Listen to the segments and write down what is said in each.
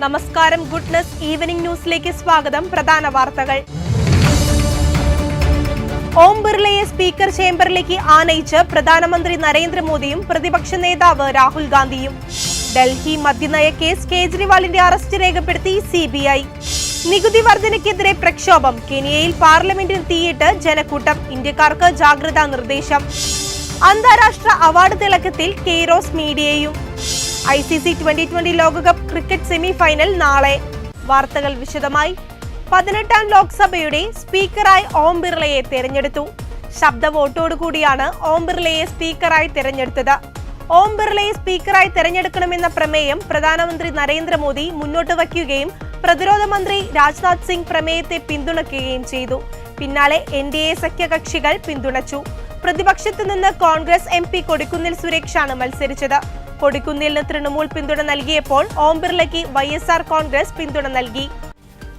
നമസ്കാരം, goodness evening ന്യൂസിലേക്ക് സ്വാഗതം. പ്രധാന വാർത്തകൾ. ഓം ബിർളയെ സ്പീക്കർ ചേംബറിലേക്ക് ആനയിച്ച് പ്രധാനമന്ത്രി നരേന്ദ്രമോദിയും പ്രതിപക്ഷ നേതാവ് രാഹുൽ ഗാന്ധിയും. ഡൽഹി മദ്യനയ കേസ് കേജ്രിവാളിന്റെ അറസ്റ്റ് രേഖപ്പെടുത്തി CBI. നികുതി വർധനയ്ക്കെതിരെ പ്രക്ഷോഭം. കെനിയയിൽ പാർലമെന്റിൽ തീയിട്ട് ജനക്കൂട്ടം. ഇന്ത്യക്കാർക്ക് ജാഗ്രതാ നിർദ്ദേശം. അന്താരാഷ്ട്ര അവാർഡ് തിളക്കത്തിൽ കെയ്റോസ് മീഡിയയും. ICC 2020 ലോകകപ്പ് ക്രിക്കറ്റ് സെമി ഫൈനൽ നാളെ. വാർത്തകൾ വിശദമായി. 18ാം ലോക്സഭയുടെ സ്പീക്കറായി ഓം ബിർളയെ തെരഞ്ഞെടുത്തു. ശബ്ദ വോട്ടോടുകൂടിയാണ് ഓം ബിർളയെ സ്പീക്കറായി തെരഞ്ഞെടുത്തത്. ഓം ബിർളയെ സ്പീക്കറായി തെരഞ്ഞെടുക്കണമെന്ന പ്രമേയം പ്രധാനമന്ത്രി നരേന്ദ്രമോദി മുന്നോട്ട് വയ്ക്കുകയും പ്രതിരോധ മന്ത്രി രാജ്നാഥ് സിംഗ് പ്രമേയത്തെ പിന്തുണയ്ക്കുകയും ചെയ്തു. പിന്നാലെ NDA സഖ്യകക്ഷികൾ പിന്തുണച്ചു. പ്രതിപക്ഷത്ത് നിന്ന് കോൺഗ്രസ് MP കൊടിക്കുന്നിൽ സുരേഷാണ് മത്സരിച്ചത്. കൊടിക്കുന്നിലിന് തൃണമൂൽ പിന്തുണ നൽകിയപ്പോൾ ഓം ബിർളയ്ക്ക് YSR കോൺഗ്രസ് പിന്തുണ നൽകി.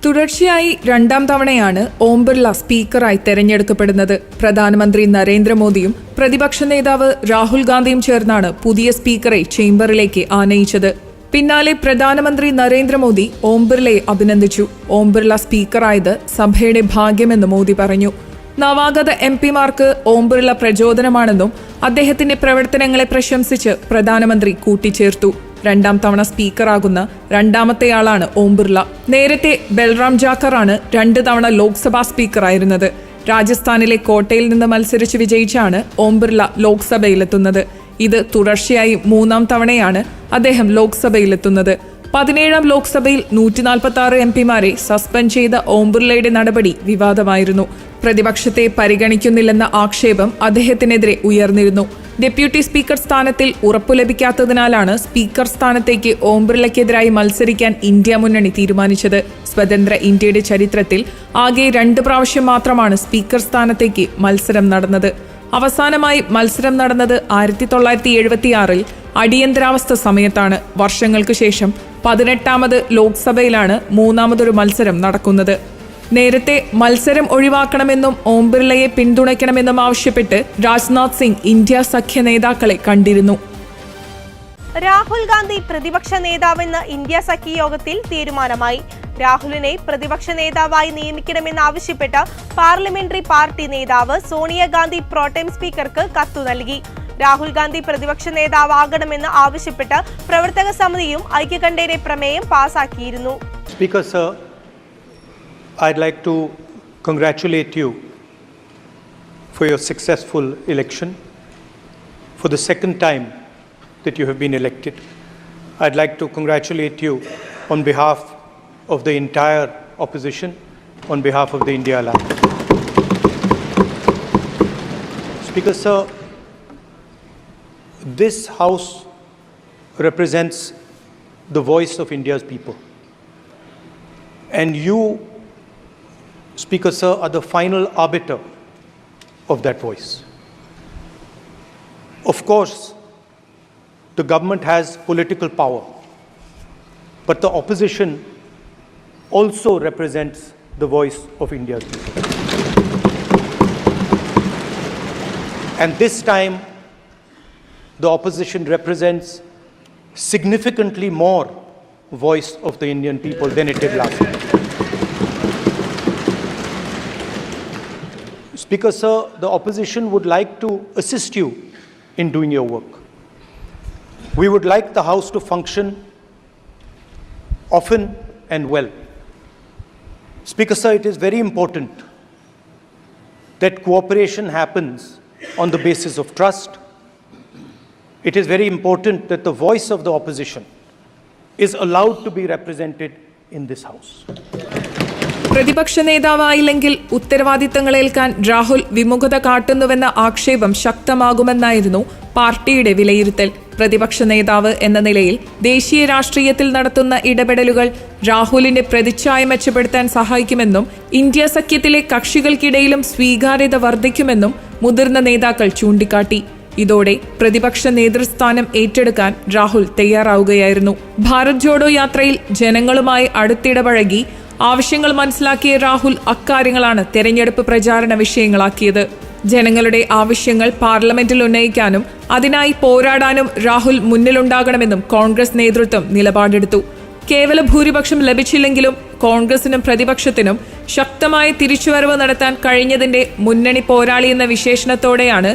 തുടർച്ചയായി രണ്ടാം തവണയാണ് ഓം ബിർള സ്പീക്കറായി തെരഞ്ഞെടുക്കപ്പെടുന്നത്. പ്രധാനമന്ത്രി നരേന്ദ്രമോദിയും പ്രതിപക്ഷ നേതാവ് രാഹുൽ ഗാന്ധിയും ചേർന്നാണ് പുതിയ സ്പീക്കറെ ചേംബറിലേക്ക് ആനയിച്ചത്. പിന്നാലെ പ്രധാനമന്ത്രി നരേന്ദ്രമോദി ഓം ബിർളയെ അഭിനന്ദിച്ചു. ഓം ബിർള സ്പീക്കറായത് സഭയുടെ ഭാഗ്യമെന്ന് മോദി പറഞ്ഞു. നവാഗത MPമാർക്ക് ഓം ബിർള പ്രചോദനമാണെന്നും അദ്ദേഹത്തിന്റെ പ്രവർത്തനങ്ങളെ പ്രശംസിച്ച് പ്രധാനമന്ത്രി കൂട്ടിച്ചേർത്തു. രണ്ടാം തവണ സ്പീക്കറാകുന്ന രണ്ടാമത്തെയാളാണ് ഓം ബിർള. നേരത്തെ ബൽറാം ജാക്കറാണ് 2 തവണ ലോക്സഭാ സ്പീക്കറായിരുന്നത്. രാജസ്ഥാനിലെ കോട്ടയിൽ നിന്ന് മത്സരിച്ച് വിജയിച്ചാണ് ഓം ബിർള ലോക്സഭയിലെത്തുന്നത്. ഇത് തുടർച്ചയായി 3ാം തവണയാണ് അദ്ദേഹം ലോക്സഭയിലെത്തുന്നത്. 17ാം ലോക്സഭയിൽ 146 MPമാരെ സസ്പെൻഡ് ചെയ്ത ഓം ബിർളയുടെ നടപടി വിവാദമായിരുന്നു. പ്രതിപക്ഷത്തെ പരിഗണിക്കുന്നില്ലെന്ന ആക്ഷേപം അദ്ദേഹത്തിനെതിരെ ഉയർന്നിരുന്നു. ഡെപ്യൂട്ടി സ്പീക്കർ സ്ഥാനത്തിൽ ഉറപ്പു ലഭിക്കാത്തതിനാലാണ് സ്പീക്കർ സ്ഥാനത്തേക്ക് ഓം ബിർളയ്ക്കെതിരായി മത്സരിക്കാൻ ഇന്ത്യ മുന്നണി തീരുമാനിച്ചത്. സ്വതന്ത്ര ഇന്ത്യയുടെ ചരിത്രത്തിൽ ആകെ 2 പ്രാവശ്യം മാത്രമാണ് സ്പീക്കർ സ്ഥാനത്തേക്ക് മത്സരം നടന്നത്. അവസാനമായി മത്സരം നടന്നത് 1976-ൽ അടിയന്തരാവസ്ഥ സമയത്താണ്. വർഷങ്ങൾക്ക് ശേഷം 18ാമത് ലോക്സഭയിലാണ് 3ാമതൊരു മത്സരം നടക്കുന്നത്. നേരത്തെ മത്സരം ഒഴിവാക്കണമെന്നും ഓം ബിർളയെ പിന്തുണയ്ക്കണമെന്നും ആവശ്യപ്പെട്ട് രാജ്നാഥ് സിംഗ് ഇന്ത്യ സഖ്യ നേതാക്കളെ കണ്ടിരുന്നു. രാഹുൽ ഗാന്ധി പ്രതിപക്ഷ നേതാവെന്ന് ഇന്ത്യ സഖ്യ യോഗത്തിൽ തീരുമാനമായി. രാഹുലിനെ പ്രതിപക്ഷ നേതാവായി നിയമിക്കണമെന്നാവശ്യപ്പെട്ട് പാർലമെന്ററി പാർട്ടി നേതാവ് സോണിയാഗാന്ധി പ്രോട്ടേം സ്പീക്കർക്ക് കത്തു നൽകി. രാഹുൽ ഗാന്ധി പ്രതിപക്ഷ നേതാവാകണമെന്ന് ആവശ്യപ്പെട്ട് പ്രവർത്തക സമിതിയും ഐക്യകണ്ഠേന പ്രമേയം പാസാക്കിയിരുന്നു. Speaker sir, I'd like to congratulate you for your successful election. For the second time that you have been elected, I'd like to congratulate you on behalf of the entire opposition, on behalf of the India Alliance. Speaker sir, this House represents the voice of India's people. And you, Speaker sir, are the final arbiter of that voice. Of course, the government has political power, but the opposition also represents the voice of India's people. And this time, the opposition represents significantly more voice of the Indian people than it did last time. Speaker sir, the opposition would like to assist you in doing your work. We would like the House to function often and well. Speaker sir, it is very important that cooperation happens on the basis of trust. It is very important that the voice of the opposition is allowed to be represented in this House. പ്രതിപക്ഷ നേതാവായില്ലെങ്കിൽ ഉത്തരവാദിത്തങ്ങളേൽക്കാൻ രാഹുൽ വിമുഖത കാട്ടുന്നുവെന്ന ആക്ഷേപം ശക്തമാകുമെന്നായിരുന്നു പാർട്ടിയുടെ വിലയിരുത്തൽ. പ്രതിപക്ഷ നേതാവ് എന്ന നിലയിൽ ദേശീയ രാഷ്ട്രീയത്തിൽ നടത്തുന്ന ഇടപെടലുകൾ രാഹുലിന്റെ പ്രതിച്ഛായ മെച്ചപ്പെടുത്താൻ സഹായിക്കുമെന്നും ഇന്ത്യ സഖ്യത്തിലെ കക്ഷികൾക്കിടയിലും സ്വീകാര്യത വർദ്ധിക്കുമെന്നും മുതിർന്ന നേതാക്കൾ ചൂണ്ടിക്കാട്ടി. ഇതോടെ പ്രതിപക്ഷ നേതൃസ്ഥാനം ഏറ്റെടുക്കാൻ രാഹുൽ തയ്യാറാവുകയായിരുന്നു. ഭാരത് ജോഡോ യാത്രയിൽ ജനങ്ങളുമായി അടുത്തിടപഴകി ആവശ്യങ്ങൾ മനസ്സിലാക്കിയ രാഹുൽ അക്കാര്യങ്ങളാണ് തെരഞ്ഞെടുപ്പ് പ്രചാരണ വിഷയങ്ങളാക്കിയത്. ജനങ്ങളുടെ ആവശ്യങ്ങൾ പാർലമെന്റിൽ ഉന്നയിക്കാനും അതിനായി പോരാടാനും രാഹുൽ മുന്നിലുണ്ടാകണമെന്നും കോൺഗ്രസ് നേതൃത്വം നിലപാടെടുത്തു. കേവല ഭൂരിപക്ഷം ലഭിച്ചില്ലെങ്കിലും കോൺഗ്രസിനും പ്രതിപക്ഷത്തിനും ശക്തമായ തിരിച്ചുവരവ് നടത്താൻ കഴിഞ്ഞതിന്റെ മുന്നണി പോരാളി എന്ന വിശേഷണത്തോടെയാണ്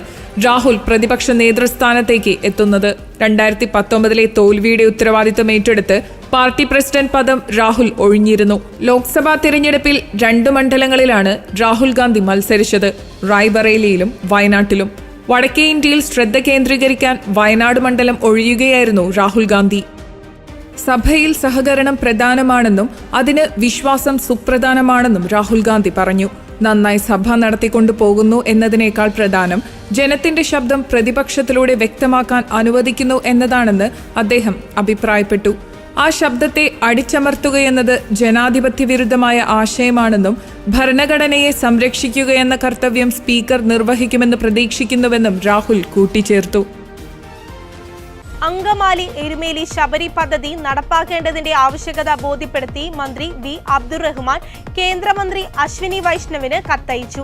രാഹുൽ പ്രതിപക്ഷ നേതൃസ്ഥാനത്തേക്ക് എത്തുന്നത്. 2019 തോൽവിയുടെ ഉത്തരവാദിത്തം ഏറ്റെടുത്ത് പാർട്ടി പ്രസിഡന്റ് പദം രാഹുൽ ഒഴിഞ്ഞിരുന്നു. ലോക്സഭാ തിരഞ്ഞെടുപ്പിൽ 2 മണ്ഡലങ്ങളിലാണ് രാഹുൽ ഗാന്ധി മത്സരിച്ചത്, റായ്ബറേലിയിലും വയനാട്ടിലും. വടക്കേ ഇന്ത്യയിൽ ശ്രദ്ധ കേന്ദ്രീകരിക്കാൻ വയനാട് മണ്ഡലം ഒഴിയുകയായിരുന്നു രാഹുൽ ഗാന്ധി. സഭയിൽ സഹകരണം പ്രധാനമാണെന്നും അതിന് വിശ്വാസം സുപ്രധാനമാണെന്നും രാഹുൽ ഗാന്ധി പറഞ്ഞു. നന്നായി സഭ നടത്തിക്കൊണ്ടു പോകുന്നു എന്നതിനേക്കാൾ പ്രധാനം ജനത്തിന്റെ ശബ്ദം പ്രതിപക്ഷത്തിലൂടെ വ്യക്തമാക്കാൻ അനുവദിക്കുന്നു എന്നതാണെന്ന് അദ്ദേഹം അഭിപ്രായപ്പെട്ടു. ആ ശബ്ദത്തെ അടിച്ചമർത്തുകയെന്നത് ജനാധിപത്യ വിരുദ്ധമായ ആശയമാണെന്നും ഭരണഘടനയെ സംരക്ഷിക്കുകയെന്ന കർത്തവ്യം സ്പീക്കർ നിർവഹിക്കുമെന്ന് പ്രതീക്ഷിക്കുന്നുവെന്നും രാഹുൽ കൂട്ടിച്ചേർത്തു. അങ്കമാലി എരുമേലി ശബരി പദ്ധതി നടപ്പാക്കേണ്ടതിന്റെ ആവശ്യകത ബോധ്യപ്പെടുത്തി മന്ത്രി വി അബ്ദുറഹ്മാൻ കേന്ദ്രമന്ത്രി അശ്വിനി വൈഷ്ണവിന് കത്തയച്ചു.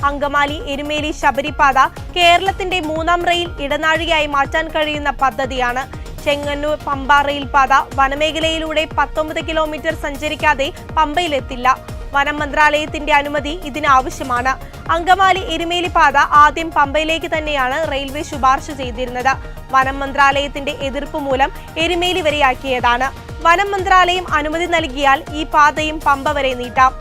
അങ്കമാലി എരുമേലി ശബരിപാത കേരളത്തിന്റെ 3ാം റെയിൽ ഇടനാഴിയായി മാറ്റാൻ കഴിയുന്ന പദ്ധതിയാണ്. ചെങ്ങന്നൂർ പമ്പ റെയിൽപാത വനമേഖലയിലൂടെ 19 കിലോമീറ്റർ സഞ്ചരിക്കാതെ പമ്പയിലെത്തില്ല. വനം മന്ത്രാലയത്തിന്റെ അനുമതി ഇതിന് ആവശ്യമാണ്. അങ്കമാലി എരുമേലി പാത ആദ്യം പമ്പയിലേക്ക് തന്നെയാണ് റെയിൽവേ ശുപാർശ ചെയ്തിരുന്നത്. വനം മന്ത്രാലയത്തിന്റെ എതിർപ്പ് മൂലം എരുമേലി വരെയാക്കിയതാണ്. വനം മന്ത്രാലയം അനുമതി നൽകിയാൽ ഈ പാതയും പമ്പ വരെ നീട്ടാം.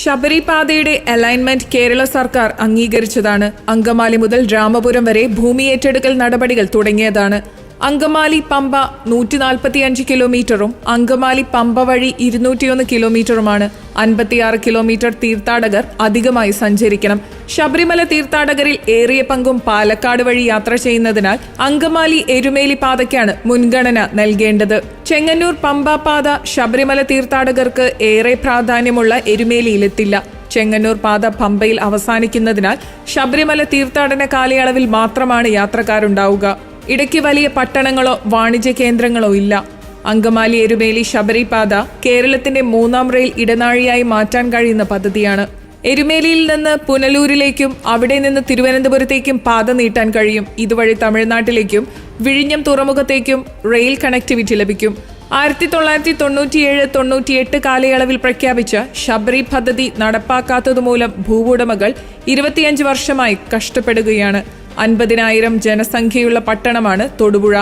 ശബരിപാതയുടെ അലൈൻമെന്റ് കേരള സർക്കാർ അംഗീകരിച്ചതാണ്. അങ്കമാലി മുതൽ രാമപുരം വരെ ഭൂമി ഏറ്റെടുക്കൽ നടപടികൾ തുടങ്ങിയതാണ്. അങ്കമാലി പമ്പ 145 കിലോമീറ്ററും അങ്കമാലി പമ്പ വഴി 201 കിലോമീറ്ററുമാണ്. 56 കിലോമീറ്റർ തീർത്ഥാടകർ അധികമായി സഞ്ചരിക്കണം. ശബരിമല തീർത്ഥാടകരിൽ ഏറിയ പങ്കും പാലക്കാട് വഴി യാത്ര ചെയ്യുന്നതിനാൽ അങ്കമാലി എരുമേലി പാതയ്ക്കാണ് മുൻഗണന നൽകേണ്ടത്. ചെങ്ങന്നൂർ പമ്പ പാത ശബരിമല തീർത്ഥാടകർക്ക് ഏറെ പ്രാധാന്യമുള്ള എരുമേലിയിലെത്തില്ല. ചെങ്ങന്നൂർ പാത പമ്പയിൽ അവസാനിക്കുന്നതിനാൽ ശബരിമല തീർത്ഥാടന കാലയളവിൽ മാത്രമാണ് യാത്രക്കാരുണ്ടാവുക. ഇടയ്ക്ക് വലിയ പട്ടണങ്ങളോ വാണിജ്യ കേന്ദ്രങ്ങളോ ഇല്ല. അങ്കമാലി എരുമേലി ശബരിപാത കേരളത്തിന്റെ 3ാം റെയിൽ ഇടനാഴിയായി മാറ്റാൻ കഴിയുന്ന പദ്ധതിയാണ്. എരുമേലിയിൽ നിന്ന് പുനലൂരിലേക്കും അവിടെ നിന്ന് തിരുവനന്തപുരത്തേക്കും പാത നീട്ടാൻ കഴിയും. ഇതുവഴി തമിഴ്നാട്ടിലേക്കും വിഴിഞ്ഞം തുറമുഖത്തേക്കും റെയിൽ കണക്ടിവിറ്റി ലഭിക്കും. 1997-98 കാലയളവിൽ പ്രഖ്യാപിച്ച ശബരി പദ്ധതി നടപ്പാക്കാത്തതുമൂലം ഭൂവുടമകൾ 25 വർഷമായി കഷ്ടപ്പെടുകയാണ്. 50,000 ജനസംഖ്യയുള്ള പട്ടണമാണ് തൊടുപുഴ.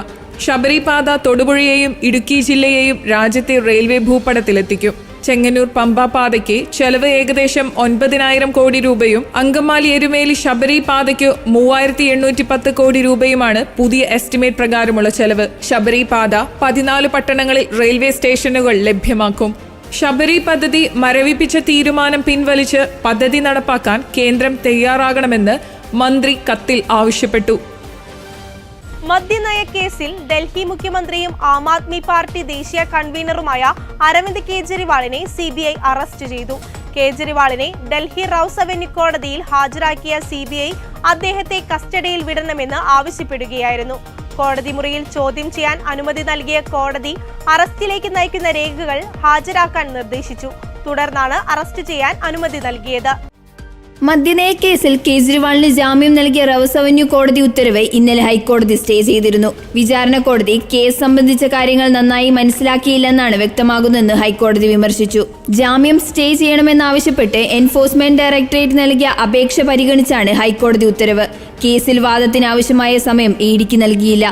ശബരിപാത തൊടുപുഴയെയും ഇടുക്കി ജില്ലയെയും രാജ്യത്തെ റെയിൽവേ ഭൂപടത്തിലെത്തിക്കും. ചെങ്ങന്നൂർ പമ്പ പാതയ്ക്ക് ചെലവ് ഏകദേശം 9,000 കോടി രൂപയും അങ്കമാലി എരുമേലി ശബരി പാതയ്ക്ക് 3,810 കോടി രൂപയുമാണ് പുതിയ എസ്റ്റിമേറ്റ് പ്രകാരമുള്ള ചെലവ്. ശബരി പാത 14 പട്ടണങ്ങളിൽ റെയിൽവേ സ്റ്റേഷനുകൾ ലഭ്യമാക്കും. ശബരി പദ്ധതി മരവിപ്പിച്ച തീരുമാനം പിൻവലിച്ച് പദ്ധതി നടപ്പാക്കാൻ കേന്ദ്രം തയ്യാറാകണമെന്ന് മന്ത്രി കത്തിൽ ആവശ്യപ്പെട്ടു. മദ്യനയ കേസിൽ ഡൽഹി മുഖ്യമന്ത്രിയും ആം ആദ്മി പാർട്ടി ദേശീയ കൺവീനറുമായ അരവിന്ദ് കെജ്രിവാളിനെ CBI അറസ്റ്റ് ചെയ്തു. കേജ്രിവാളിനെ ഡൽഹി റൌസ് അവന്യൂ കോടതിയിൽ ഹാജരാക്കിയ CBI അദ്ദേഹത്തെ കസ്റ്റഡിയിൽ വിടണമെന്ന് ആവശ്യപ്പെടുകയായിരുന്നു. കോടതി മുറിയിൽ ചോദ്യം ചെയ്യാൻ അനുമതി നൽകിയ കോടതി അറസ്റ്റിലേക്ക് നയിക്കുന്ന രേഖകൾ ഹാജരാക്കാൻ നിർദ്ദേശിച്ചു. തുടർന്നാണ് അറസ്റ്റ് ചെയ്യാൻ അനുമതി നൽകിയത്. മദ്യനയ കേസിൽ കേജ്രിവാളിന് ജാമ്യം നൽകിയ റൌസ് അവന്യൂ കോടതി ഉത്തരവ് ഇന്നലെ ഹൈക്കോടതി സ്റ്റേ ചെയ്തിരുന്നു. വിചാരണ കോടതി കേസ് സംബന്ധിച്ച കാര്യങ്ങൾ നന്നായി മനസ്സിലാക്കിയില്ലെന്നാണ് വ്യക്തമാകുന്നതെന്ന് ഹൈക്കോടതി വിമർശിച്ചു. ജാമ്യം സ്റ്റേ ചെയ്യണമെന്നാവശ്യപ്പെട്ട് എൻഫോഴ്സ്മെന്റ് ഡയറക്ടറേറ്റ് നൽകിയ അപേക്ഷ പരിഗണിച്ചാണ് ഹൈക്കോടതി ഉത്തരവ്. കേസിൽ വാദത്തിനാവശ്യമായ സമയം ഇഡിക്ക് നൽകിയില്ല.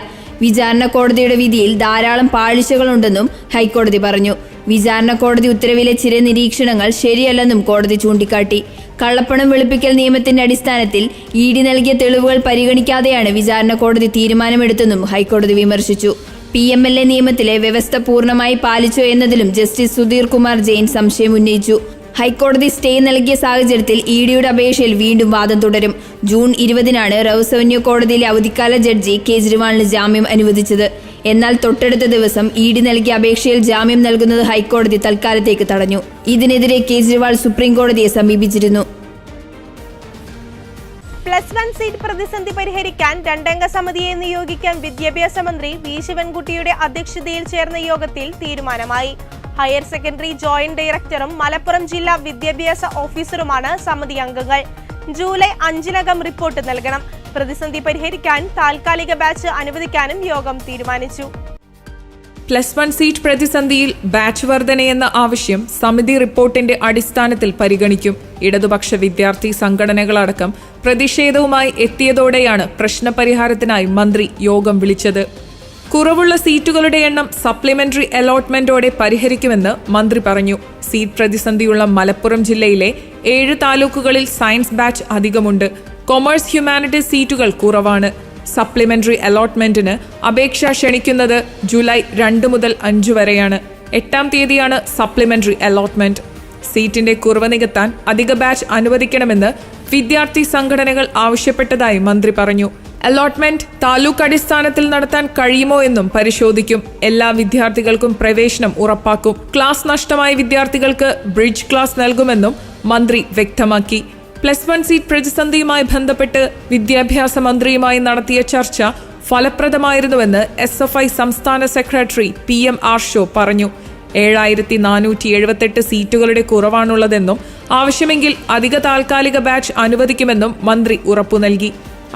വിചാരണ കോടതിയുടെ വിധിയിൽ ധാരാളം പാളിച്ചകളുണ്ടെന്നും ഹൈക്കോടതി പറഞ്ഞു. വിചാരണ കോടതി ഉത്തരവിലെ ചില നിരീക്ഷണങ്ങൾ ശരിയല്ലെന്നും കോടതി ചൂണ്ടിക്കാട്ടി. കള്ളപ്പണം വെളുപ്പിക്കൽ നിയമത്തിന്റെ അടിസ്ഥാനത്തിൽ ഇഡി നൽകിയ തെളിവുകൾ പരിഗണിക്കാതെയാണ് വിചാരണ കോടതി തീരുമാനമെടുത്തെന്നും ഹൈക്കോടതി വിമർശിച്ചു. PMLA നിയമത്തിലെ വ്യവസ്ഥ പൂർണ്ണമായി പാലിച്ചോ എന്നതിലും ജസ്റ്റിസ് സുധീർ കുമാർ ജെയിൻ സംശയം ഉന്നയിച്ചു. ഹൈക്കോടതി സ്റ്റേ നൽകിയ സാഹചര്യത്തിൽ ഇഡിയുടെ അപേക്ഷയിൽ വീണ്ടും വാദം തുടരും. ജൂൺ 20-നാണ് റൌസ് അവന്യൂ കോടതിയിലെ അവധിക്കാല ജഡ്ജി കേജ്രിവാളിന് ജാമ്യം അനുവദിച്ചത്. എന്നാൽ തൊട്ടടുത്ത ദിവസം ഇഡി നൽകിയ അപേക്ഷയിൽ ജാമ്യം നൽകുന്നത് ഹൈക്കോടതി തൽക്കാലത്തേക്ക് തടഞ്ഞു. ഇതിനെതിരെ കേജ്രിവാൾ സുപ്രീം കോടതിയെ സമീപിച്ചിരുന്നു. +1 സീറ്റ് പ്രതിസന്ധി പരിഹരിക്കാൻ 2-അംഗ സമിതിയെ നിയോഗിക്കാൻ വിദ്യാഭ്യാസ മന്ത്രി വി ശിവൻകുട്ടിയുടെ അധ്യക്ഷതയിൽ ചേർന്ന യോഗത്തിൽ തീരുമാനമായി. ഹയർ സെക്കൻഡറി ജോയിന്റ് ഡയറക്ടറും മലപ്പുറം ജില്ലാ വിദ്യാഭ്യാസ ഓഫീസറുമാണ് സമിതി അംഗങ്ങൾ. ജൂലൈ 5-നകം റിപ്പോർട്ട് നൽകണം. പ്രതിസന്ധി പരിഹരിക്കാൻ താൽക്കാലിക ബാച്ച് അനുവദിക്കാനും യോഗം തീരുമാനിച്ചു. +1 സീറ്റ് പ്രതിസന്ധിയിൽ ബാച്ച് വർധനയെന്ന ആവശ്യം സമിതി റിപ്പോർട്ടിന്റെ അടിസ്ഥാനത്തിൽ പരിഗണിക്കും. ഇടതുപക്ഷ വിദ്യാർത്ഥി സംഘടനകളടക്കം പ്രതിഷേധവുമായി എത്തിയതോടെയാണ് പ്രശ്നപരിഹാരത്തിനായി മന്ത്രി യോഗം വിളിച്ചത്. കുറവുള്ള സീറ്റുകളുടെ എണ്ണം സപ്ലിമെന്ററി അലോട്ട്മെന്റോടെ പരിഹരിക്കുമെന്ന് മന്ത്രി പറഞ്ഞു. സീറ്റ് പ്രതിസന്ധിയുള്ള മലപ്പുറം ജില്ലയിലെ 7 താലൂക്കുകളിൽ സയൻസ് ബാച്ച് അധികമുണ്ട്. കൊമേഴ്സ് ഹ്യൂമാനിറ്റീസ് സീറ്റുകൾ കുറവാണ്. സപ്ലിമെന്ററി അലോട്ട്മെന്റിന് അപേക്ഷ ക്ഷണിക്കുന്നത് ജൂലൈ 2 മുതൽ 5 വരെയാണ്. 8-ാം തീയതിയാണ് സപ്ലിമെന്ററി അലോട്ട്മെന്റ്. സീറ്റിന്റെ കുറവ് നികത്താൻ അധിക ബാച്ച് അനുവദിക്കണമെന്ന് വിദ്യാർത്ഥി സംഘടനകൾ ആവശ്യപ്പെട്ടതായി മന്ത്രി പറഞ്ഞു. അലോട്ട്മെന്റ് താലൂക്ക് അടിസ്ഥാനത്തിൽ നടത്താൻ കഴിയുമോ എന്നും പരിശോധിക്കും. എല്ലാ വിദ്യാർത്ഥികൾക്കും പ്രവേശനം ഉറപ്പാക്കും. ക്ലാസ് നഷ്ടമായ വിദ്യാർത്ഥികൾക്ക് ബ്രിഡ്ജ് ക്ലാസ് നൽകുമെന്നും മന്ത്രി വ്യക്തമാക്കി. +1 സീറ്റ് പ്രതിസന്ധിയുമായി ബന്ധപ്പെട്ട് വിദ്യാഭ്യാസ മന്ത്രിയുമായി നടത്തിയ ചർച്ച ഫലപ്രദമായിരുന്നുവെന്ന് SFI സംസ്ഥാന സെക്രട്ടറി PM ആർഷോ പറഞ്ഞു. 7478 സീറ്റുകളുടെ കുറവാണുള്ളതെന്നും ആവശ്യമെങ്കിൽ അധിക താൽക്കാലിക ബാച്ച് അനുവദിക്കുമെന്നും മന്ത്രി ഉറപ്പു നൽകി.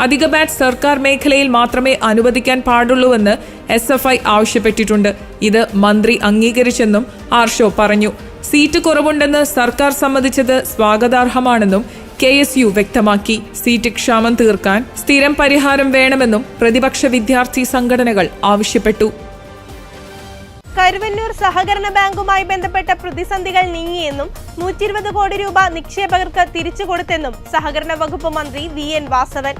അധിക ബാച്ച് സർക്കാർ മേഖലയിൽ മാത്രമേ അനുവദിക്കാൻ പാടുള്ളൂവെന്ന് SFI ആവശ്യപ്പെട്ടിട്ടുണ്ട്. ഇത് മന്ത്രി അംഗീകരിച്ചെന്നും ആർഷോ പറഞ്ഞു. സീറ്റ് കുറവുണ്ടെന്ന് സർക്കാർ സമ്മതിച്ചത് സ്വാഗതാർഹമാണെന്നും KSU വ്യക്തമാക്കി. സീറ്റ് ക്ഷാമം തീർക്കാൻ സ്ഥിരം പരിഹാരം വേണമെന്നും പ്രതിപക്ഷ വിദ്യാർത്ഥി സംഘടനകൾ ആവശ്യപ്പെട്ടു. കരുവന്നൂർ സഹകരണ ബാങ്കുമായി ബന്ധപ്പെട്ട പ്രതിസന്ധികൾ നീങ്ങിയെന്നും 120 കോടി രൂപ നിക്ഷേപകർക്ക് തിരിച്ചു കൊടുത്തെന്നും സഹകരണ വകുപ്പ് മന്ത്രി VN വാസവൻ.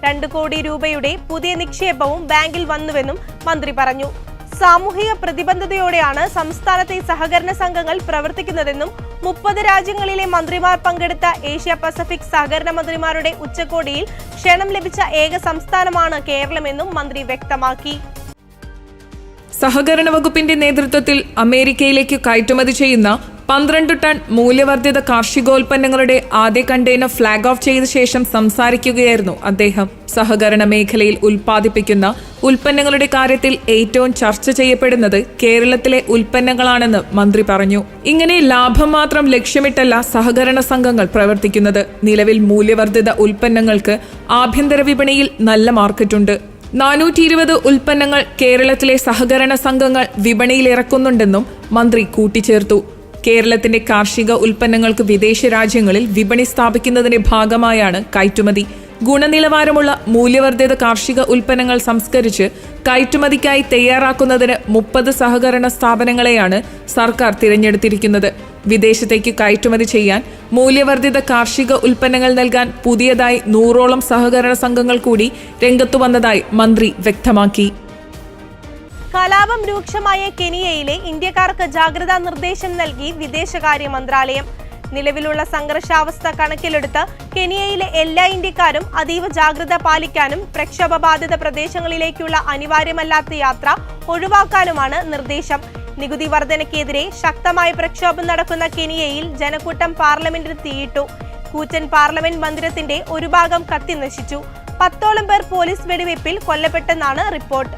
2 കോടി രൂപയുടെ പുതിയ നിക്ഷേപവും ബാങ്കിൽ വന്നുവെന്നും മന്ത്രി പറഞ്ഞു. സാമൂഹിക പ്രതിബദ്ധതയോടെയാണ് സംസ്ഥാനത്തെ സഹകരണ സംഘങ്ങൾ പ്രവർത്തിക്കുന്നതെന്നും 30 രാജ്യങ്ങളിലെ മന്ത്രിമാർ പങ്കെടുത്ത ഏഷ്യ പസഫിക് സഹകരണ മന്ത്രിമാരുടെ ഉച്ചകോടിയിൽ ക്ഷണം ലഭിച്ച ഏക സംസ്ഥാനമാണ് കേരളമെന്നും മന്ത്രി വ്യക്തമാക്കി. സഹകരണ വകുപ്പിന്റെ നേതൃത്വത്തിൽ അമേരിക്കയിലേക്ക് കയറ്റുമതി ചെയ്യുന്ന 12 ടൺ മൂല്യവർദ്ധിത കാർഷികോൽപ്പന്നങ്ങളുടെ ആദ്യ കണ്ടെയ്നർ ഫ്ളാഗ് ഓഫ് ചെയ്ത ശേഷം സംസാരിക്കുകയായിരുന്നു അദ്ദേഹം. സഹകരണ മേഖലയിൽ ഉൽപ്പാദിപ്പിക്കുന്ന ഉൽപ്പന്നങ്ങളുടെ കാര്യത്തിൽ ഏറ്റവും ചർച്ച ചെയ്യപ്പെടുന്നത് കേരളത്തിലെ ഉൽപ്പന്നങ്ങളാണെന്ന് മന്ത്രി പറഞ്ഞു. ഇങ്ങനെ ലാഭം മാത്രം ലക്ഷ്യമിട്ടല്ല സഹകരണ സംഘങ്ങൾ പ്രവർത്തിക്കുന്നത്. നിലവിൽ മൂല്യവർദ്ധിത ഉൽപ്പന്നങ്ങൾക്ക് ആഭ്യന്തര വിപണിയിൽ നല്ല മാർക്കറ്റുണ്ട്. 420 ഉൽപ്പന്നങ്ങൾ കേരളത്തിലെ സഹകരണ സംഘങ്ങൾ വിപണിയിൽ ഇറക്കുന്നുണ്ടെന്നും മന്ത്രി കൂട്ടിച്ചേർത്തു. കേരളത്തിന്റെ കാർഷിക ഉൽപ്പന്നങ്ങൾക്ക് വിദേശ രാജ്യങ്ങളിൽ വിപണി സ്ഥാപിക്കുന്നതിന്റെ ഭാഗമായാണ് കയറ്റുമതി. ഗുണനിലവാരമുള്ള മൂല്യവർദ്ധിത കാർഷിക ഉൽപ്പന്നങ്ങൾ സംസ്കരിച്ച് കയറ്റുമതിക്കായി തയ്യാറാക്കുന്നതിന് 30 സഹകരണ സ്ഥാപനങ്ങളെയാണ് സർക്കാർ തിരഞ്ഞെടുത്തിരിക്കുന്നത്. വിദേശത്തേക്ക് കയറ്റുമതി ചെയ്യാൻ മൂല്യവർദ്ധിത കാർഷിക ഉൽപ്പന്നങ്ങൾ നൽകാൻ പുതിയതായി 100ഓളം സഹകരണ സംഘങ്ങൾ കൂടി രംഗത്തു വന്നതായി മന്ത്രി വ്യക്തമാക്കി. കലാപം രൂക്ഷമായ കെനിയയിലെ ഇന്ത്യക്കാർക്ക് ജാഗ്രതാ നിർദ്ദേശം നൽകി വിദേശകാര്യ മന്ത്രാലയം. നിലവിലുള്ള സംഘർഷാവസ്ഥ കണക്കിലെടുത്ത് കെനിയയിലെ എല്ലാ ഇന്ത്യക്കാരും അതീവ ജാഗ്രത പാലിക്കാനും പ്രക്ഷോഭബാധിത പ്രദേശങ്ങളിലേക്കുള്ള അനിവാര്യമല്ലാത്ത യാത്ര ഒഴിവാക്കാനുമാണ് നിർദ്ദേശം. നികുതി വർധനയ്ക്കെതിരെ ശക്തമായ പ്രക്ഷോഭം നടക്കുന്ന കെനിയയിൽ ജനക്കൂട്ടം പാർലമെന്റിൽ തീയിട്ടു. കൂറ്റൻ പാർലമെന്റ് മന്ദിരത്തിന്റെ ഒരു ഭാഗം കത്തി നശിച്ചു. 10ഓളം പേർ പോലീസ് വെടിവയ്പിൽ കൊല്ലപ്പെട്ടെന്നാണ് റിപ്പോർട്ട്.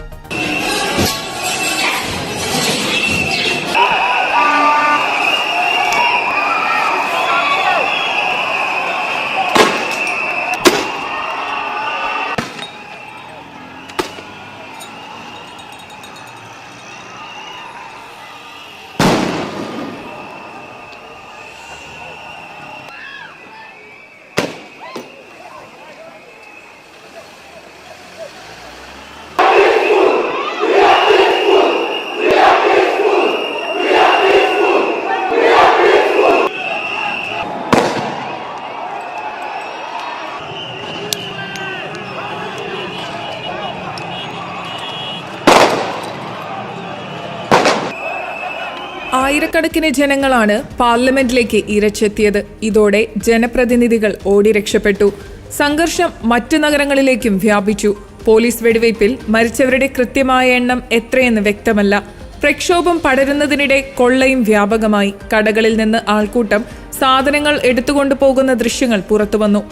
ആയിരക്കണക്കിന് ജനങ്ങളാണ് പാർലമെന്റിലേക്ക് ഇരച്ചെത്തിയത്. ഇതോടെ ജനപ്രതിനിധികൾ ഓടി രക്ഷപ്പെട്ടു. സംഘർഷം മറ്റു നഗരങ്ങളിലേക്കും വ്യാപിച്ചു. പോലീസ് വെടിവയ്പിൽ മരിച്ചവരുടെ കൃത്യമായ എണ്ണം എത്രയെന്ന് വ്യക്തമല്ല. പ്രക്ഷോഭം പടരുന്നതിനിടെ കൊള്ളയും വ്യാപകമായി. കടകളിൽ നിന്ന് ആൾക്കൂട്ടം സാധനങ്ങൾ എടുത്തുകൊണ്ടുപോകുന്ന ദൃശ്യങ്ങൾ പുറത്തുവന്നു.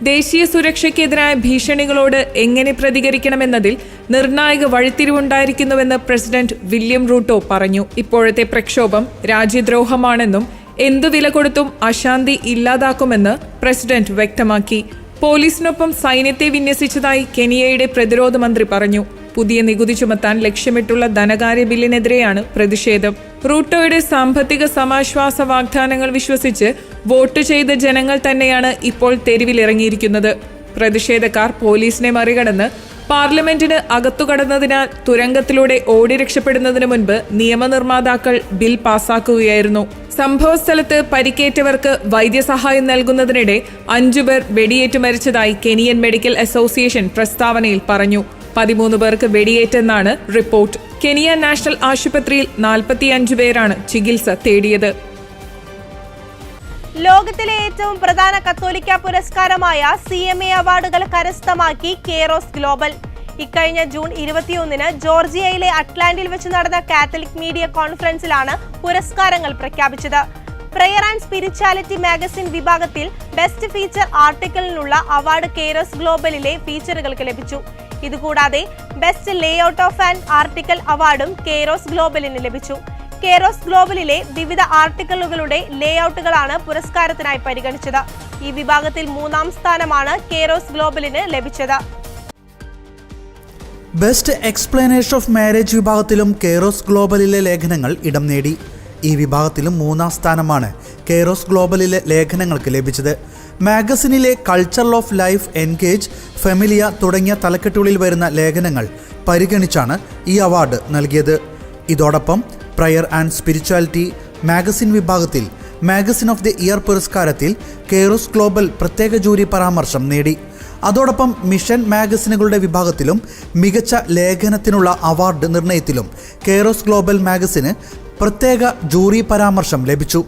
ദേശീയ സുരക്ഷയ്ക്കെതിരായ ഭീഷണികളോട് എങ്ങനെ പ്രതികരിക്കണമെന്നതിൽ നിർണായക വഴിത്തിരിവുണ്ടായിരിക്കുന്നുവെന്ന് പ്രസിഡന്റ് വില്യം റൂട്ടോ പറഞ്ഞു. ഇപ്പോഴത്തെ പ്രക്ഷോഭം രാജ്യദ്രോഹമാണെന്നും എന്തു വില കൊടുത്തും അശാന്തി ഇല്ലാതാക്കുമെന്ന് പ്രസിഡന്റ് വ്യക്തമാക്കി. പോലീസിനൊപ്പം സൈന്യത്തെ വിന്യസിച്ചതായി കെനിയയുടെ പ്രതിരോധ മന്ത്രി പറഞ്ഞു. പുതിയ നികുതി ചുമത്താൻ ലക്ഷ്യമിട്ടുള്ള ധനകാര്യ ബില്ലിനെതിരെയാണ് പ്രതിഷേധം. റൂട്ടോയുടെ സാമ്പത്തിക സമാശ്വാസ വാഗ്ദാനങ്ങൾ വിശ്വസിച്ച് വോട്ട് ചെയ്ത ജനങ്ങൾ തന്നെയാണ് ഇപ്പോൾ തെരുവിലിറങ്ങിയിരിക്കുന്നത്. പ്രതിഷേധക്കാർ പോലീസിനെ മറികടന്ന് പാർലമെന്റിന് അകത്തുകടന്നതിനാൽ തുരങ്കത്തിലൂടെ ഓടി രക്ഷപ്പെടുന്നതിന് മുൻപ് നിയമനിർമ്മാതാക്കൾ ബിൽ പാസാക്കുകയായിരുന്നു. സംഭവസ്ഥലത്ത് പരിക്കേറ്റവർക്ക് വൈദ്യസഹായം നൽകുന്നതിനിടെ 5 പേർ വെടിയേറ്റ് മരിച്ചതായി കെനിയൻ മെഡിക്കൽ അസോസിയേഷൻ പ്രസ്താവനയിൽ പറഞ്ഞു. 13 പേർക്ക് വെടിയേറ്റെന്നാണ് റിപ്പോർട്ട്. കെനിയ നാഷണൽ ആശുപത്രിയിൽ 45 പേരാണ് ചികിത്സ തേടിയത്. ലോകത്തിലെ ഏറ്റവും പ്രധാന കത്തോലിക്ക പുരസ്കാരമായ CMA അവാർഡുകൾ കരസ്ഥമാക്കി കെയ്റോസ് ഗ്ലോബൽ. ഇക്കഴിഞ്ഞ ജൂൺ 21-ന് ജോർജിയയിലെ അറ്റ്ലാന്റയിൽ വെച്ച് നടന്ന കാത്തലിക് മീഡിയ കോൺഫറൻസിലാണ് പുരസ്കാരങ്ങൾ പ്രഖ്യാപിച്ചത്. പ്രയർ ആൻഡ് സ്പിരിച്വാലിറ്റി മാഗസിൻ വിഭാഗത്തിൽ ബെസ്റ്റ് ഫീച്ചർ ആർട്ടിക്കിളിനുള്ള അവാർഡ് കെയ്റോസ് ഗ്ലോബലിലെ ഫീച്ചറുകൾക്ക് ലഭിച്ചു. ഇതുകൂടാതെ best layout of an article അവാർഡും കെയ്റോസ് ഗ്ലോബലിന് ലഭിച്ചു. കെയ്റോസ് ഗ്ലോബലിലെ വിവിധ ആർട്ടിക്കിളുകളുടെ ലേഔട്ടുകളാണ് പുരസ്കാരത്തിനായി പരിഗണിച്ചത്. ഈ വിഭാഗത്തിൽ 3ാം സ്ഥാനമാണ് കെയ്റോസ് ഗ്ലോബലിന് ലഭിച്ചത്. ബെസ്റ്റ് എക്സ്പ്ലനേഷൻ ഓഫ് മാരേജ് വിഭാഗത്തിലും കെയ്റോസ് ഗ്ലോബലിലെ ലേഖനങ്ങൾ ഇടം നേടി. ഈ വിഭാഗത്തിലും 3ാം സ്ഥാനമാണ് കെയ്റോസ് ഗ്ലോബലിലെ ലേഖനങ്ങൾക്ക് ലഭിച്ചത്. മാഗസിനിലെ കൾച്ചർ ഓഫ് ലൈഫ്, എൻഗേജ്, ഫെമിലിയ തുടങ്ങിയ തലക്കെട്ടുകളിൽ വരുന്ന ലേഖനങ്ങൾ പരിഗണിച്ചാണ് ഈ അവാർഡ് നൽകിയത്. ഇതോടൊപ്പം പ്രയർ ആൻഡ് സ്പിരിച്വാലിറ്റി മാഗസിൻ വിഭാഗത്തിൽ മാഗസിൻ ഓഫ് ദി ഇയർ പുരസ്കാരത്തിൽ കെയ്റോസ് ഗ്ലോബൽ പ്രത്യേക ജൂറി പരാമർശം നേടി. അതോടൊപ്പം മിഷൻ മാഗസിനുകളുടെ വിഭാഗത്തിലും മികച്ച ലേഖനത്തിനുള്ള അവാർഡ് നിർണയത്തിലും കെയ്റോസ് ഗ്ലോബൽ മാഗസിന് പ്രത്യേക ജൂറി പരാമർശം ലഭിച്ചു.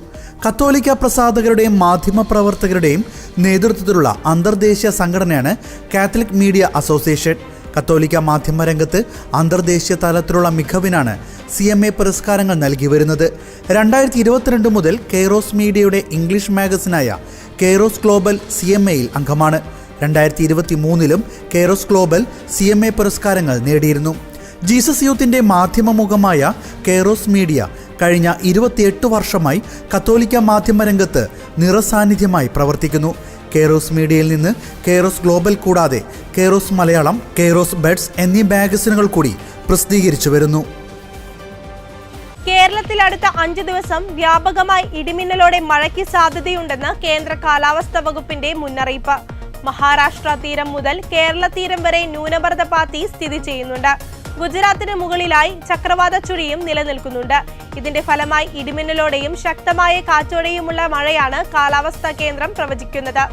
കത്തോലിക്ക പ്രസാധകരുടെയും മാധ്യമപ്രവർത്തകരുടെയും നേതൃത്വത്തിലുള്ള അന്തർദേശീയ സംഘടനയാണ് കാത്തലിക് മീഡിയ അസോസിയേഷൻ. കത്തോലിക്ക മാധ്യമരംഗത്ത് അന്തർദേശീയ തലത്തിലുള്ള മികവിനാണ് CMA പുരസ്കാരങ്ങൾ നൽകി വരുന്നത്. 2022 മുതൽ കെയ്റോസ് മീഡിയയുടെ ഇംഗ്ലീഷ് മാഗസിനായ കെയ്റോസ് ഗ്ലോബൽ CMAയിൽ അംഗമാണ്. 2023-ലും കെയ്റോസ് ഗ്ലോബൽ CMA പുരസ്കാരങ്ങൾ നേടിയിരുന്നു. ജീസസ് യൂത്തിന്റെ മാധ്യമമുഖമായ കെയ്റോസ് മീഡിയ കഴിഞ്ഞ 28 വർഷമായി കത്തോലിക്ക മാധ്യമരംഗത്ത് നിറസാന്നിധ്യമായി പ്രവർത്തിക്കുന്നു. കെയ്റോസ് മീഡിയയിൽ നിന്ന് കെയ്റോസ് ഗ്ലോബൽ കൂടാതെ കെയ്റോസ് മലയാളം, കെയ്റോസ് ബഡ്സ് എന്നീ മാഗസിനുകൾ കൂടി പ്രസിദ്ധീകരിച്ചു വരുന്നു. കേരളത്തിൽ അടുത്ത 5 ദിവസം വ്യാപകമായി ഇടിമിന്നലോടെ മഴയ്ക്ക് സാധ്യതയുണ്ടെന്ന് കേന്ദ്ര കാലാവസ്ഥാ വകുപ്പിന്റെ മുന്നറിയിപ്പ്. മഹാരാഷ്ട്ര തീരം മുതൽ കേരള തീരം വരെ ന്യൂനമർദ്ദ പാത്തി സ്ഥിതി ചെയ്യുന്നുണ്ട്. ഗുജറാത്തിന് മുകളിലായി ചക്രവാത ചുഴിയും നിലനിൽക്കുന്നുണ്ട്. ഇതിന്റെ ഫലമായി ഇടിമിന്നലോടെയും ശക്തമായ കാറ്റോടെയുമുള്ള മഴയാണ് കാലാവസ്ഥാ കേന്ദ്രം പ്രവചിക്കുന്നത്.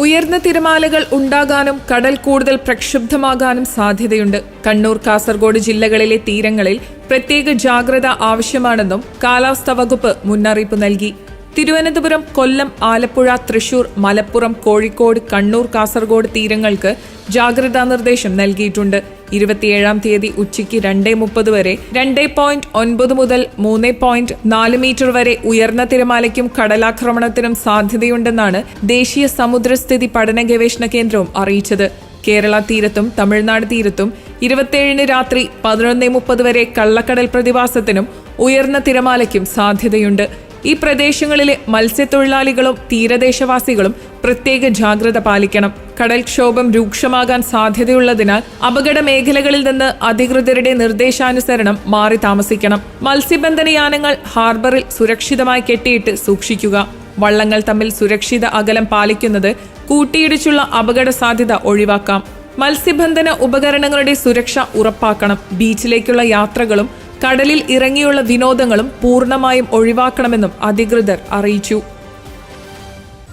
ഉയർന്ന തിരമാലകൾ ഉണ്ടാകാനും കടൽ കൂടുതൽ പ്രക്ഷുബ്ധമാകാനും സാധ്യതയുണ്ട്. കണ്ണൂർ, കാസർഗോഡ് ജില്ലകളിലെ തീരങ്ങളിൽ പ്രത്യേക ജാഗ്രത ആവശ്യമാണെന്നും കാലാവസ്ഥാ വകുപ്പ് മുന്നറിയിപ്പ് നൽകി. തിരുവനന്തപുരം, കൊല്ലം, ആലപ്പുഴ, തൃശൂർ, മലപ്പുറം, കോഴിക്കോട്, കണ്ണൂർ, കാസർഗോഡ് തീരങ്ങൾക്ക് ജാഗ്രതാ നിർദ്ദേശം നൽകിയിട്ടുണ്ട്. 27-ാം തീയതി ഉച്ചയ്ക്ക് 2:30 വരെ 2.9 മുതൽ 3.4 മീറ്റർ വരെ ഉയർന്ന തിരമാലയ്ക്കും കടലാക്രമണത്തിനും സാധ്യതയുണ്ടെന്നാണ് ദേശീയ സമുദ്രസ്ഥിതി പഠന ഗവേഷണ കേന്ദ്രവും അറിയിച്ചത്. കേരള തീരത്തും തമിഴ്നാട് തീരത്തും 27-ന് രാത്രി 11:30 വരെ കള്ളക്കടൽ പ്രതിഭാസത്തിനും ഉയർന്ന തിരമാലയ്ക്കും സാധ്യതയുണ്ട്. ഈ പ്രദേശങ്ങളിലെ മത്സ്യത്തൊഴിലാളികളും തീരദേശവാസികളും പ്രത്യേക ജാഗ്രത പാലിക്കണം. കടൽക്ഷോഭം രൂക്ഷമാകാൻ സാധ്യതയുള്ളതിനാൽ അപകട മേഖലകളിൽ നിന്ന് അധികൃതരുടെ നിർദ്ദേശാനുസരണം മാറി താമസിക്കണം. മത്സ്യബന്ധനയാനങ്ങൾ ഹാർബറിൽ സുരക്ഷിതമായി കെട്ടിയിട്ട് സൂക്ഷിക്കുക. വള്ളങ്ങൾ തമ്മിൽ സുരക്ഷിത അകലം പാലിക്കുന്നത് കൂട്ടിയിടിച്ചുള്ള അപകട സാധ്യത ഒഴിവാക്കാം. മത്സ്യബന്ധന ഉപകരണങ്ങളുടെ സുരക്ഷ ഉറപ്പാക്കണം. ബീച്ചിലേക്കുള്ള യാത്രകളും കടലിൽ ഇറങ്ങിയുള്ള വിനോദങ്ങളും പൂർണ്ണമായും ഒഴിവാക്കണമെന്നും അധികൃതർ അറിയിച്ചു.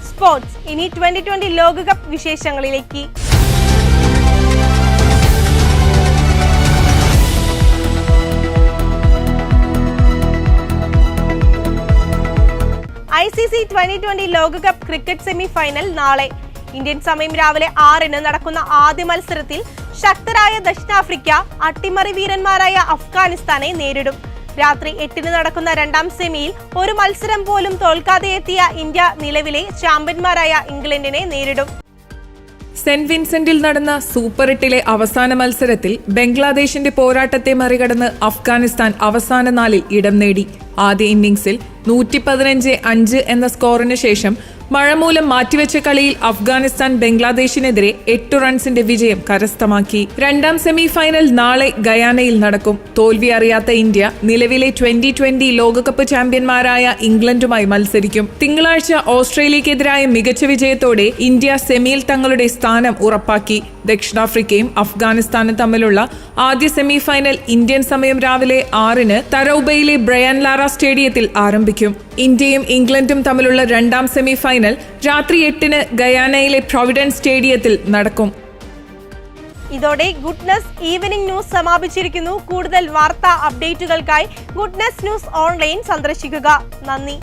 സ്പോർട്സ്. ഇനി 2020 ലോകകപ്പ് വിശേഷങ്ങളിലേക്ക്. ICC 2020 ലോകകപ്പ് ക്രിക്കറ്റ് സെമി ഫൈനൽ നാളെ. ഇന്ത്യൻ സമയം രാവിലെ 6-ന് നടക്കുന്ന ആദ്യ മത്സരത്തിൽ ശക്തരായ ദക്ഷിണാഫ്രിക്ക അട്ടിമറി വീരന്മാരായ അഫ്ഗാനിസ്ഥാനെ നേരിടും. രാത്രി 8-ന് നടക്കുന്ന 2ാം സെമിയിൽ ഒരു മത്സരം പോലും തോൽക്കാതെ എത്തിയ ഇന്ത്യ നിലവിലെ ചാമ്പ്യന്മാരായ ഇംഗ്ലണ്ടിനെ നേരിടും. സെന്റ് വിൻസെന്റിൽ നടന്ന സൂപ്പർ 8-ലെ അവസാന മത്സരത്തിൽ ബംഗ്ലാദേശിന്റെ പോരാട്ടത്തെ മറികടന്ന് അഫ്ഗാനിസ്ഥാൻ അവസാന 4-ൽ ഇടം നേടി. ആദ്യ ഇന്നിംഗ്സിൽ 115-5 എന്ന സ്കോറിന് ശേഷം മഴ മൂലം മാറ്റിവെച്ച കളിയിൽ അഫ്ഗാനിസ്ഥാൻ ബംഗ്ലാദേശിനെതിരെ 8 റൺസിന്റെ വിജയം കരസ്ഥമാക്കി. രണ്ടാം സെമി ഫൈനൽ നാളെ ഗയാനയിൽ നടക്കും. തോൽവി അറിയാത്ത ഇന്ത്യ നിലവിലെ 2020 ലോകകപ്പ് ചാമ്പ്യന്മാരായ ഇംഗ്ലണ്ടുമായി മത്സരിക്കും. തിങ്കളാഴ്ച ഓസ്ട്രേലിയക്കെതിരായ മികച്ച വിജയത്തോടെ ഇന്ത്യ സെമിയിൽ തങ്ങളുടെ സ്ഥാനം ഉറപ്പാക്കി. ദക്ഷിണാഫ്രിക്കയും അഫ്ഗാനിസ്ഥാനും തമ്മിലുള്ള ആദ്യ സെമി ഫൈനൽ ഇന്ത്യൻ സമയം രാവിലെ 6-ന് തറൌബയിലെ ബ്രയാൻ ലാറ സ്റ്റേഡിയത്തിൽ ആരംഭിക്കും. ഇന്ത്യയും ഇംഗ്ലണ്ടും തമ്മിലുള്ള രണ്ടാം സെമി ഫൈനൽ രാത്രി 8-ന് ഗയാനയിലെ പ്രൊവിഡൻസ് സ്റ്റേഡിയത്തിൽ നടക്കും. ഇതോടെ ഗുഡ്നസ് ഈവനിംഗ് ന്യൂസ് സമാപിച്ചിരിക്കുന്നു. കൂടുതൽ വാർത്താ അപ്ഡേറ്റുകൾക്കായി ഗുഡ്നസ് ന്യൂസ് ഓൺലൈൻ സന്ദർശിക്കുക. നന്ദി.